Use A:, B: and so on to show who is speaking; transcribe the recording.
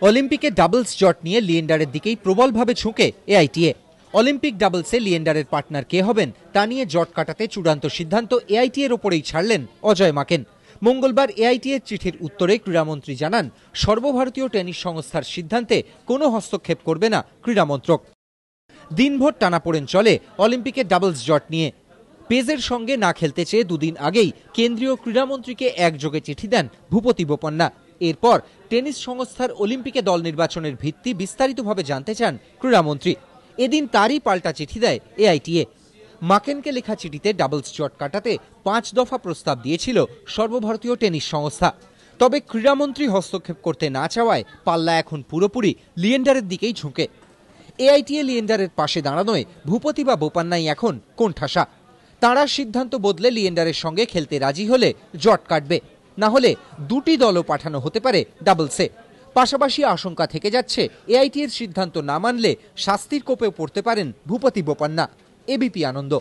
A: অলিম্পিকে ডাবলস জট নিয়ে লিয়েন্ডারের দিকেই প্রবলভাবে ঝুঁকে এআইটিএ। অলিম্পিক ডাবলসে লিয়েন্ডারের পার্টনার কে হবেন তা নিয়ে জট কাটাতে চূড়ান্ত সিদ্ধান্ত এআইটিএর ওপরেই ছাড়লেন অজয় মাকেন। মঙ্গলবার এআইটিএর চিঠির উত্তরে ক্রীড়ামন্ত্রী জানান, সর্বভারতীয় টেনিস সংস্থার সিদ্ধান্তে কোনো হস্তক্ষেপ করবে না ক্রীড়া মন্ত্রক। দিনভর টানাপোড়েন চলে অলিম্পিকের ডাবলস জট নিয়ে। পেজের সঙ্গে না খেলতে চেয়ে দুদিন আগেই কেন্দ্রীয় ক্রীড়ামন্ত্রীকে একযোগে চিঠি দেন ভূপতি বোপান্না। এরপর টেনিস সংস্থার অলিম্পিকে দল নির্বাচনের ভিত্তি বিস্তারিতভাবে জানতে চান ক্রীড়ামন্ত্রী। এদিন তারই পাল্টা চিঠি দেয় এআইটিএ। মাকেনকে লেখা চিঠিতে ডাবলস জট কাটাতে 5 দফা প্রস্তাব দিয়েছিল সর্বভারতীয় টেনিস সংস্থা। তবে ক্রীড়ামন্ত্রী হস্তক্ষেপ করতে না চাওয়ায় পাল্লা এখন পুরোপুরি লিয়েন্ডারের দিকেই ঝুঁকে। এআইটিএ লিয়েন্ডারের পাশে দাঁড়ানোয় ভূপতি বা বোপান্নাই এখন কোণঠাসা। তাঁরা সিদ্ধান্ত বদলে লিয়েন্ডারের সঙ্গে খেলতে রাজি হলে জট কাটবে, না হলে দুটি দলও পাঠানো হতে পারে ডাবলসে। পাশাপাশি আশঙ্কা থেকে যাচ্ছে এআইটিএর সিদ্ধান্ত না মানলে শাস্তির কোপেও পড়তে পারেন ভূপতি বোপান্না। এবিপি আনন্দ।